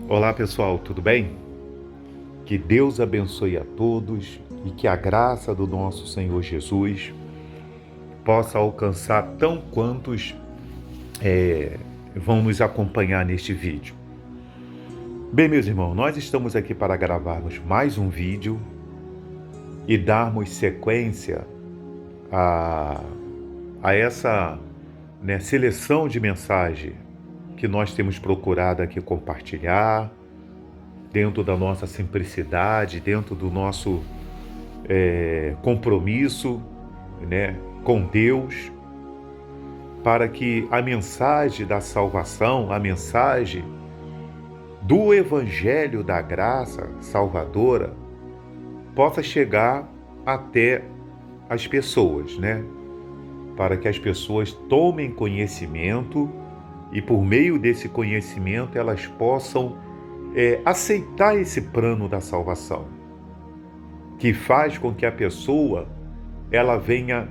Olá pessoal, tudo bem? Que Deus abençoe a todos e que a graça do nosso Senhor Jesus possa alcançar tão quantos vão nos acompanhar neste vídeo. Bem, meus irmãos, nós estamos aqui para gravarmos mais um vídeo e darmos sequência a essa seleção de mensagem que nós temos procurado aqui compartilhar, dentro da nossa simplicidade, dentro do nosso compromisso, com Deus, para que a mensagem da salvação, a mensagem do Evangelho da graça salvadora, possa chegar até as pessoas, para que as pessoas tomem conhecimento e por meio desse conhecimento elas possam aceitar esse plano da salvação, que faz com que a pessoa ela venha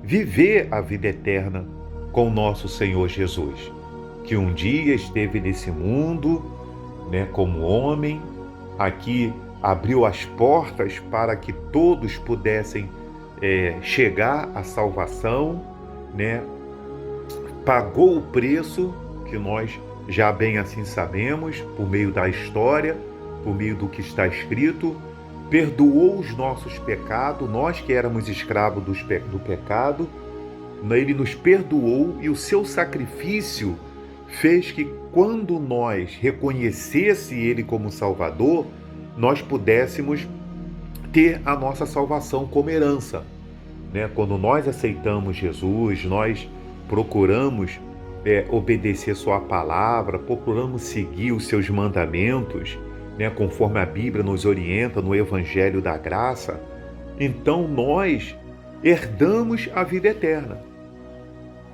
viver a vida eterna com o nosso Senhor Jesus, que um dia esteve nesse mundo, como homem, aqui abriu as portas para que todos pudessem chegar à salvação, pagou o preço que nós já bem assim sabemos, por meio da história, por meio do que está escrito, perdoou os nossos pecados, nós que éramos escravos do pecado, ele nos perdoou e o seu sacrifício fez que quando nós reconhecesse ele como Salvador, nós pudéssemos ter a nossa salvação como herança. Quando nós aceitamos Jesus, nós procuramos obedecer sua palavra, procuramos seguir os seus mandamentos, conforme a Bíblia nos orienta no Evangelho da Graça, então nós herdamos a vida eterna.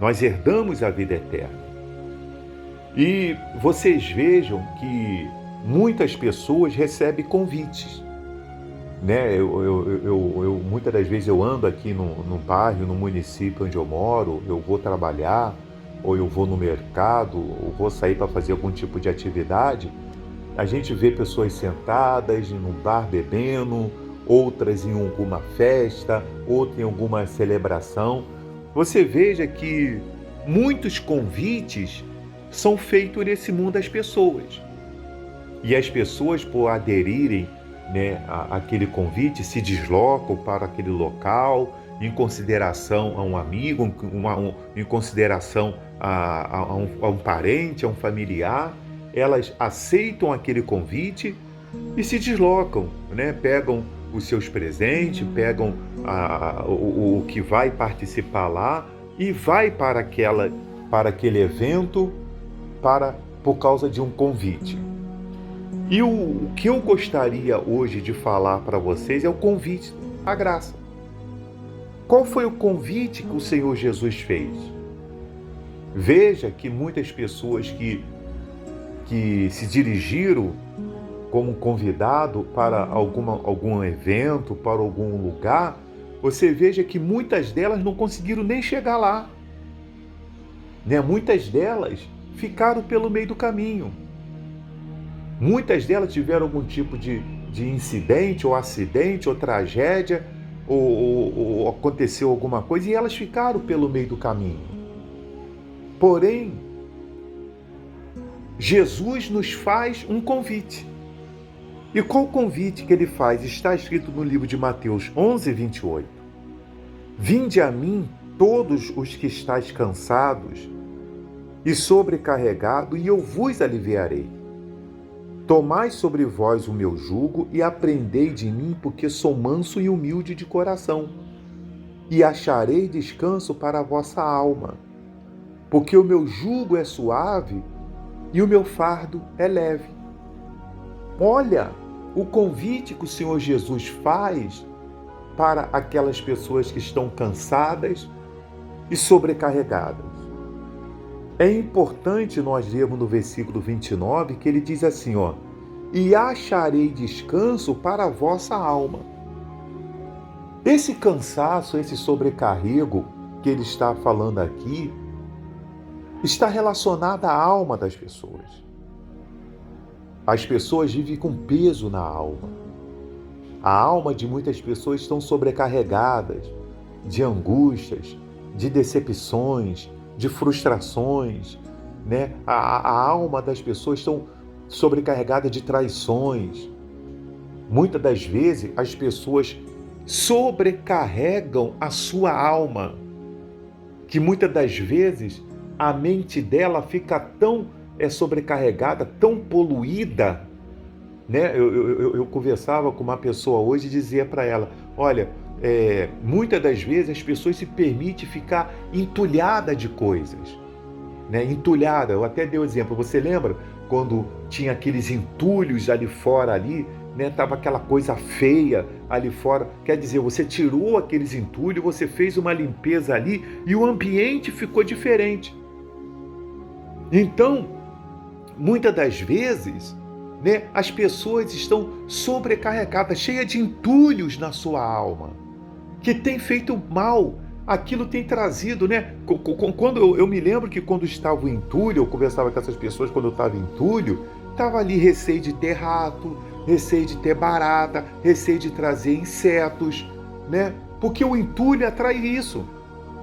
Nós herdamos a vida eterna. E vocês vejam que muitas pessoas recebem convites. Muitas das vezes eu ando aqui no bairro, no município onde eu moro, eu vou trabalhar, ou eu vou no mercado, ou vou sair para fazer algum tipo de atividade, a gente vê pessoas sentadas num bar bebendo, outras em alguma festa, outra em alguma celebração. Você veja que muitos convites são feitos nesse mundo às pessoas. E as pessoas, por aderirem àquele convite, se deslocam para aquele local, em consideração a um amigo, em consideração a um parente, a um familiar. Elas aceitam aquele convite e se deslocam, pegam os seus presentes, pegam o que vai participar lá e vai para aquele evento por causa de um convite. E o que eu gostaria hoje de falar para vocês é o convite à graça. Qual foi o convite que o Senhor Jesus fez? Veja que muitas pessoas que se dirigiram como convidado para algum evento, para algum lugar, você veja que muitas delas não conseguiram nem chegar lá. Muitas delas ficaram pelo meio do caminho. Muitas delas tiveram algum tipo de incidente, ou acidente, ou tragédia, ou aconteceu alguma coisa e elas ficaram pelo meio do caminho. Porém, Jesus nos faz um convite. E qual convite que ele faz? Está escrito no livro de Mateus 11, 28. Vinde a mim todos os que estáis cansados e sobrecarregados, e eu vos aliviarei. Tomai sobre vós o meu jugo e aprendei de mim, porque sou manso e humilde de coração, e acharei descanso para a vossa alma, porque o meu jugo é suave e o meu fardo é leve. Olha o convite que o Senhor Jesus faz para aquelas pessoas que estão cansadas e sobrecarregadas. É importante nós lermos no versículo 29 que ele diz assim, e acharei descanso para a vossa alma. Esse cansaço, esse sobrecarrego que ele está falando aqui, está relacionada à alma das pessoas. As pessoas vivem com peso na alma. A alma de muitas pessoas estão sobrecarregadas de angústias, de decepções, de frustrações, né? A alma das pessoas estão sobrecarregada de traições. Muitas das vezes as pessoas sobrecarregam a sua alma, que muitas das vezes a mente dela fica tão sobrecarregada, tão poluída, né? Eu conversava com uma pessoa hoje e dizia para ela, olha, muitas das vezes as pessoas se permitem ficar entulhada de coisas, né? Entulhada, eu até dei o exemplo, você lembra quando tinha aqueles entulhos ali fora ali, né? Tava aquela coisa feia ali fora, quer dizer, você tirou aqueles entulhos, você fez uma limpeza ali e o ambiente ficou diferente. Então, muitas das vezes, né, as pessoas estão sobrecarregadas, cheias de entulhos na sua alma, que tem feito mal. Aquilo tem trazido, né? Quando eu me lembro que quando estava em entulho, eu conversava com essas pessoas quando eu estava em entulho, estava ali receio de ter rato, receio de ter barata, receio de trazer insetos, né? Porque o entulho atrai isso.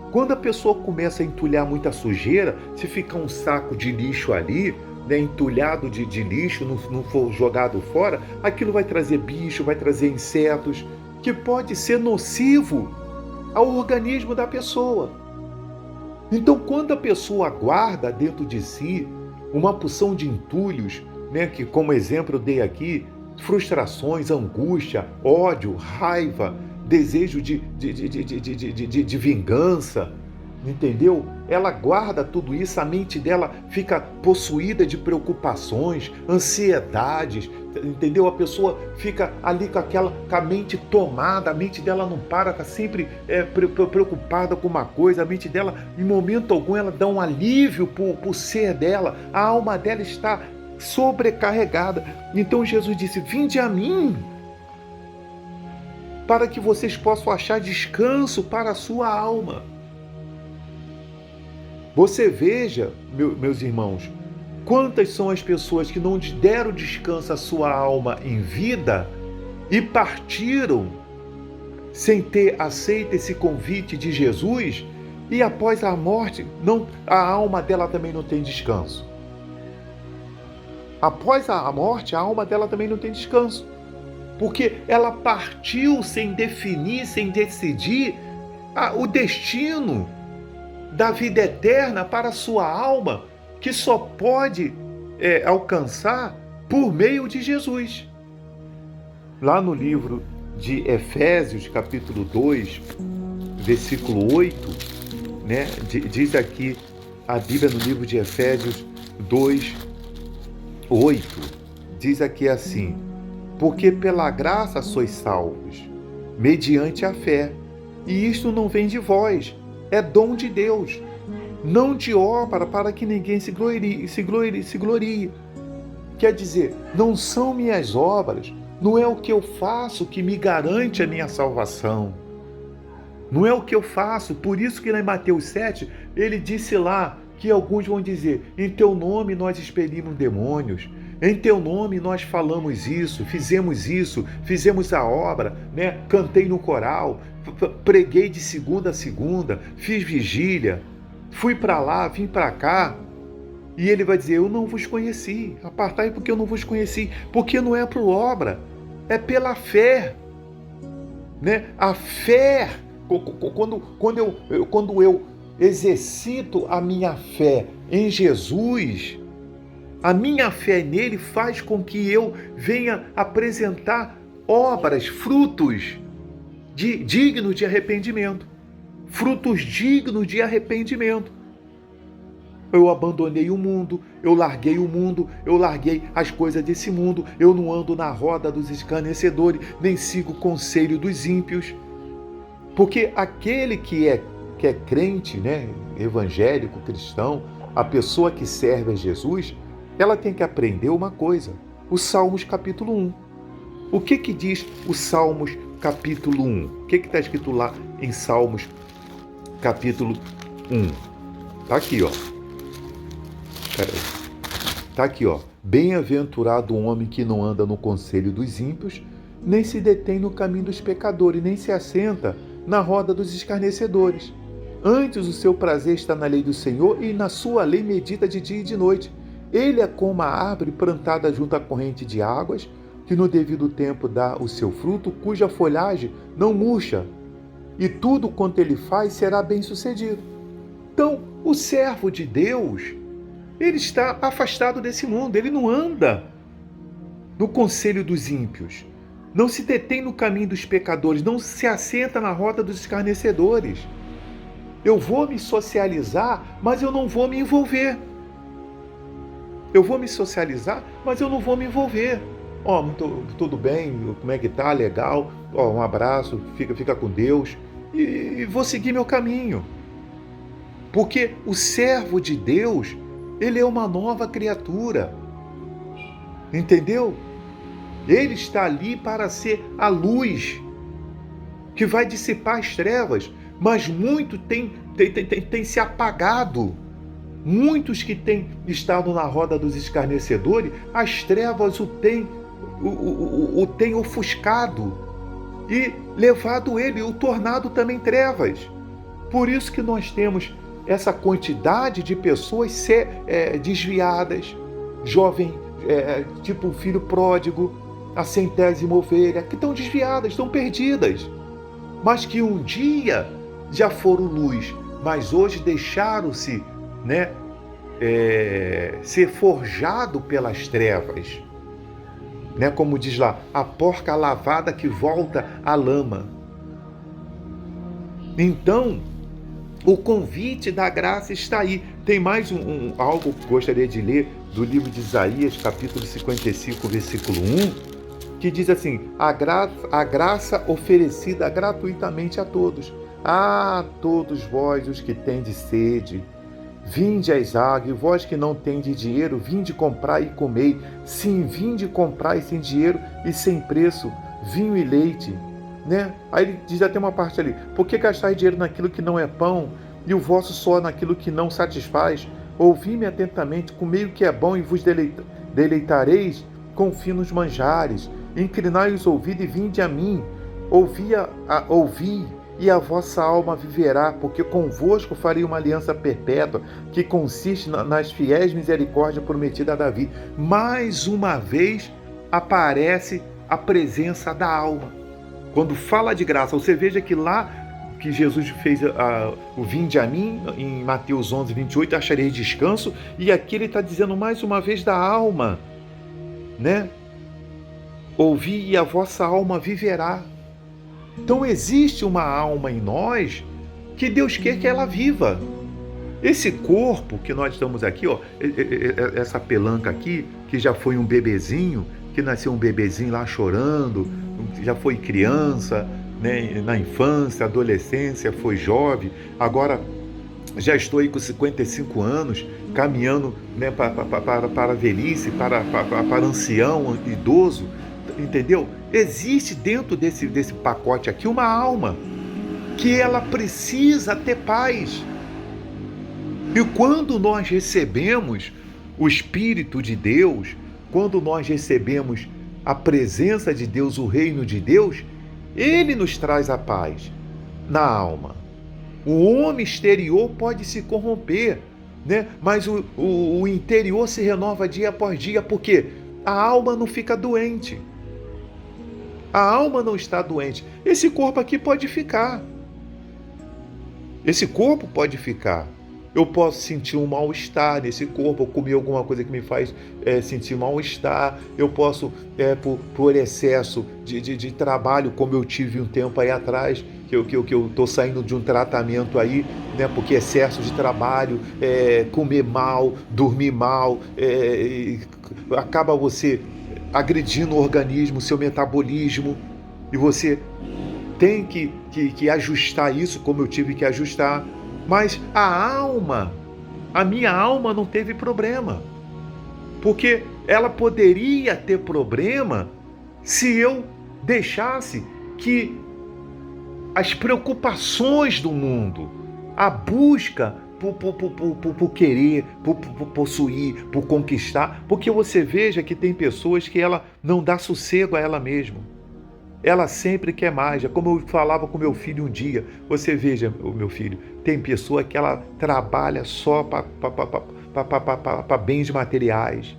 Quando a pessoa começa a entulhar muita sujeira, se ficar um saco de lixo ali, né, entulhado de lixo, não for jogado fora, aquilo vai trazer bicho, vai trazer insetos, que pode ser nocivo ao organismo da pessoa. Então, quando a pessoa guarda dentro de si uma porção de entulhos, né, que como exemplo eu dei aqui, frustrações, angústia, ódio, raiva, desejo de vingança, entendeu? Ela guarda tudo isso, a mente dela fica possuída de preocupações, ansiedades, entendeu? A pessoa fica ali com a mente tomada, a mente dela não para, está sempre preocupada com uma coisa, a mente dela, em momento algum, ela dá um alívio para o ser dela, a alma dela está sobrecarregada. Então Jesus disse, vinde a mim, para que vocês possam achar descanso para a sua alma. Você veja, meus irmãos, quantas são as pessoas que não deram descanso à sua alma em vida e partiram sem ter aceito esse convite de Jesus e após a morte, a alma dela também não tem descanso. Após a morte, a alma dela também não tem descanso. Porque ela partiu sem definir, sem decidir o destino da vida eterna para a sua alma, que só pode alcançar por meio de Jesus. Lá no livro de Efésios, capítulo 2, versículo 8, né, diz aqui a Bíblia no livro de Efésios 2, 8, diz aqui assim, porque pela graça sois salvos, mediante a fé, e isto não vem de vós, é dom de Deus, não de obra para que ninguém se glorie. Quer dizer, não são minhas obras, não é o que eu faço que me garante a minha salvação. Não é o que eu faço, por isso que lá em Mateus 7, ele disse lá que alguns vão dizer, em teu nome nós expelimos demônios, em teu nome nós falamos isso, fizemos a obra, né? Cantei no coral, preguei de segunda a segunda, fiz vigília, fui para lá, vim para cá. E ele vai dizer, eu não vos conheci, apartai porque eu não vos conheci, porque não é por obra, é pela fé, né? A fé, quando eu exercito a minha fé em Jesus, a minha fé nele faz com que eu venha apresentar obras, frutos dignos de arrependimento. Frutos dignos de arrependimento. Eu abandonei o mundo, eu larguei as coisas desse mundo, eu não ando na roda dos escarnecedores, nem sigo o conselho dos ímpios. Porque aquele que é crente, né, evangélico, cristão, a pessoa que serve a Jesus, ela tem que aprender uma coisa, o Salmos capítulo 1. O que diz o Salmos capítulo 1? O que está escrito lá em Salmos capítulo 1? Está aqui, ó. Está aqui, ó. Bem-aventurado o homem que não anda no conselho dos ímpios, nem se detém no caminho dos pecadores, nem se assenta na roda dos escarnecedores. Antes o seu prazer está na lei do Senhor, e na sua lei medita de dia e de noite. Ele é como uma árvore plantada junto à corrente de águas, que no devido tempo dá o seu fruto, cuja folhagem não murcha, e tudo quanto ele faz será bem-sucedido. Então, o servo de Deus, ele está afastado desse mundo, ele não anda no conselho dos ímpios, não se detém no caminho dos pecadores, não se assenta na roda dos escarnecedores. Eu vou me socializar, mas eu não vou me envolver. Eu vou me socializar, mas eu não vou me envolver. Tudo bem, como é que tá? Legal. Um abraço, fica com Deus. E vou seguir meu caminho. Porque o servo de Deus, ele é uma nova criatura. Entendeu? Ele está ali para ser a luz que vai dissipar as trevas, mas muito tem se apagado. Muitos que têm estado na roda dos escarnecedores, as trevas o têm ofuscado e levado ele, o tornado também trevas. Por isso que nós temos essa quantidade de pessoas desviadas, jovem, tipo o filho pródigo, a 100ª ovelha, que estão desviadas, estão perdidas, mas que um dia já foram luz, mas hoje deixaram-se, ser forjado pelas trevas, como diz lá, a porca lavada que volta à lama. Então, o convite da graça está aí. Tem mais algo que gostaria de ler do livro de Isaías, capítulo 55, versículo 1, que diz assim: a graça oferecida gratuitamente a todos. A todos vós os que tendes sede, vinde às águas, e vós que não tendes dinheiro, vinde comprar e comei. Sim, vinde comprar e sem dinheiro e sem preço, vinho e leite. Aí ele diz até uma parte ali: por que gastar dinheiro naquilo que não é pão, e o vosso suor naquilo que não satisfaz? Ouvi-me atentamente, comei o que é bom, e vos deleitareis com finos manjares. Inclinai os ouvidos e vinde a mim. Ouvi, e a vossa alma viverá, porque convosco farei uma aliança perpétua, que consiste nas fiéis misericórdias prometidas a Davi. Mais uma vez aparece a presença da alma. Quando fala de graça, você veja que lá que Jesus fez o vinde a mim, em Mateus 11, 28, acharei descanso, e aqui ele está dizendo mais uma vez da alma, Ouvi e a vossa alma viverá. Então existe uma alma em nós que Deus quer que ela viva. Esse corpo que nós estamos aqui, essa pelanca aqui, que já foi um bebezinho, que nasceu um bebezinho lá chorando, já foi criança, na infância, adolescência, foi jovem, agora já estou aí com 55 anos, caminhando para a velhice, para ancião, idoso, entendeu? Existe dentro desse pacote aqui uma alma que ela precisa ter paz. E quando nós recebemos o Espírito de Deus, quando nós recebemos a presença de Deus, o reino de Deus, Ele nos traz a paz na alma. O homem exterior pode se corromper, mas o interior se renova dia após dia, porque a alma não fica doente. A alma não está doente. Esse corpo aqui pode ficar. Esse corpo pode ficar. Eu posso sentir um mal-estar nesse corpo, ou comer alguma coisa que me faz sentir mal-estar. Eu posso, por excesso de trabalho, como eu tive um tempo aí atrás, que eu estou saindo de um tratamento aí, porque excesso de trabalho, comer mal, dormir mal, acaba você agredindo o organismo, o seu metabolismo, e você tem que ajustar isso, como eu tive que ajustar. Mas a minha alma não teve problema, porque ela poderia ter problema se eu deixasse que as preocupações do mundo, a busca por querer, por possuir, por conquistar, porque você veja que tem pessoas que ela não dá sossego a ela mesma. Ela sempre quer mais. É como eu falava com meu filho um dia. Você veja, o meu filho, tem pessoa que ela trabalha só para bens materiais.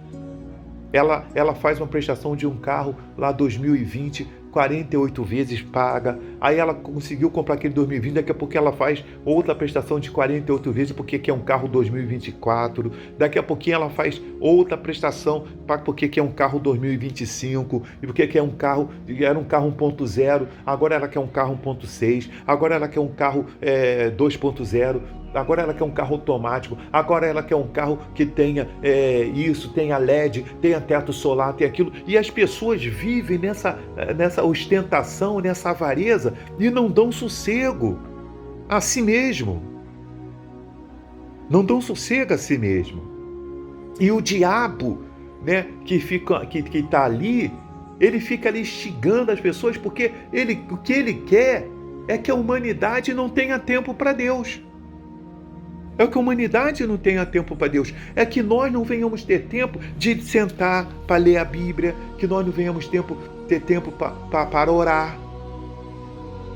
Ela faz uma prestação de um carro lá 2020, 48 vezes paga. Aí ela conseguiu comprar aquele 2020, daqui a pouco ela faz outra prestação de 48 vezes porque quer um carro 2024. Daqui a pouquinho ela faz outra prestação porque quer um carro 2025 e porque quer um carro, era um carro 1.0, agora ela quer um carro 1.6, agora ela quer um carro 2.0. Agora ela quer um carro automático, agora ela quer um carro que tenha isso, tenha LED, tenha teto solar, tenha aquilo. E as pessoas vivem nessa ostentação, nessa avareza e não dão sossego a si mesmo. Não dão sossego a si mesmo. E o diabo, né, que está ali, ele fica ali instigando as pessoas porque o que ele quer é que a humanidade não tenha tempo para Deus. É que a humanidade não tenha tempo para Deus. É que nós não venhamos ter tempo de sentar para ler a Bíblia, que nós não venhamos ter tempo para orar.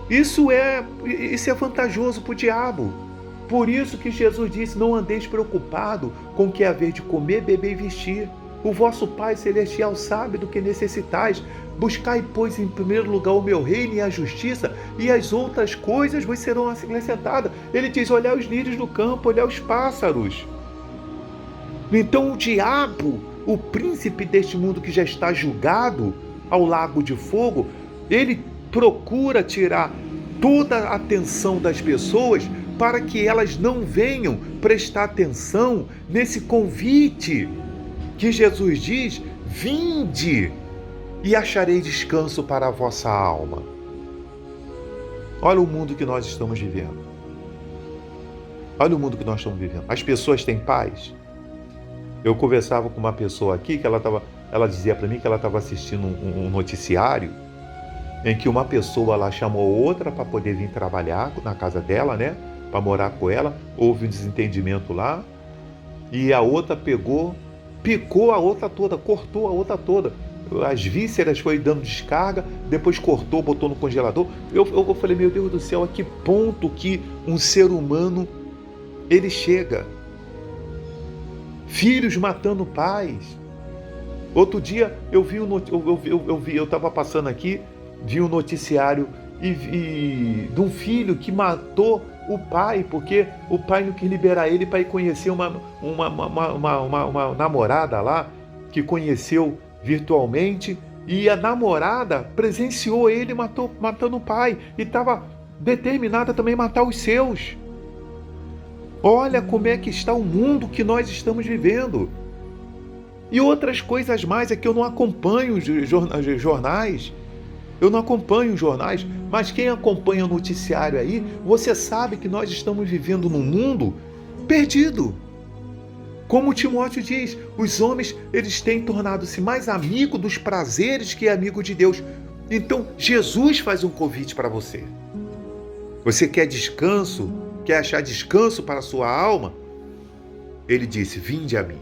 Isso é vantajoso para o diabo. Por isso que Jesus disse, não andeis preocupado com o que é haver de comer, beber e vestir. O vosso Pai Celestial sabe do que necessitais. Buscai, pois, em primeiro lugar o meu reino e a justiça, e as outras coisas vos serão acrescentadas. Ele diz, olhai os lírios do campo, olhai os pássaros. Então o diabo, o príncipe deste mundo que já está julgado ao lago de fogo, ele procura tirar toda a atenção das pessoas para que elas não venham prestar atenção nesse convite que Jesus diz, vinde e acharei descanso para a vossa alma. Olha o mundo que nós estamos vivendo. Olha o mundo que nós estamos vivendo. As pessoas têm paz? Eu conversava com uma pessoa aqui que ela dizia para mim que ela estava assistindo um noticiário em que uma pessoa lá chamou outra para poder vir trabalhar na casa dela, né? Para morar com ela. Houve um desentendimento lá e a outra picou a outra toda, cortou a outra toda. As vísceras foi dando descarga, depois cortou, botou no congelador. Eu falei, meu Deus do céu, a que ponto que um ser humano ele chega? Filhos matando pais. Outro dia eu estava passando aqui, vi um noticiário de um filho que matou o pai, porque o pai não quis liberar ele para ir conhecer uma namorada lá, que conheceu virtualmente, e a namorada presenciou ele matando o pai, e estava determinada também a matar os seus. Olha como é que está o mundo que nós estamos vivendo. E outras coisas mais, é que eu não acompanho os jornais. Eu não acompanho os jornais, mas quem acompanha o noticiário aí, você sabe que nós estamos vivendo num mundo perdido. Como Timóteo diz, os homens eles têm tornado-se mais amigo dos prazeres que amigo de Deus. Então Jesus faz um convite para você. Você quer descanso? Quer achar descanso para a sua alma? Ele disse, vinde a mim.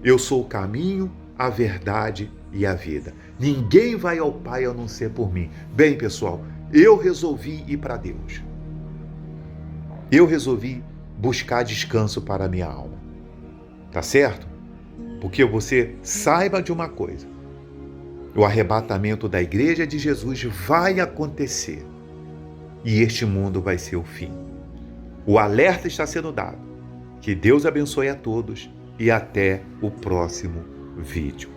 Eu sou o caminho, a verdade e a vida. Ninguém vai ao Pai a não ser por mim. Bem, pessoal, eu resolvi ir para Deus. Eu resolvi buscar descanso para a minha alma. Tá certo? Porque você saiba de uma coisa. O arrebatamento da igreja de Jesus vai acontecer. E este mundo vai ser o fim. O alerta está sendo dado. Que Deus abençoe a todos e até o próximo vídeo.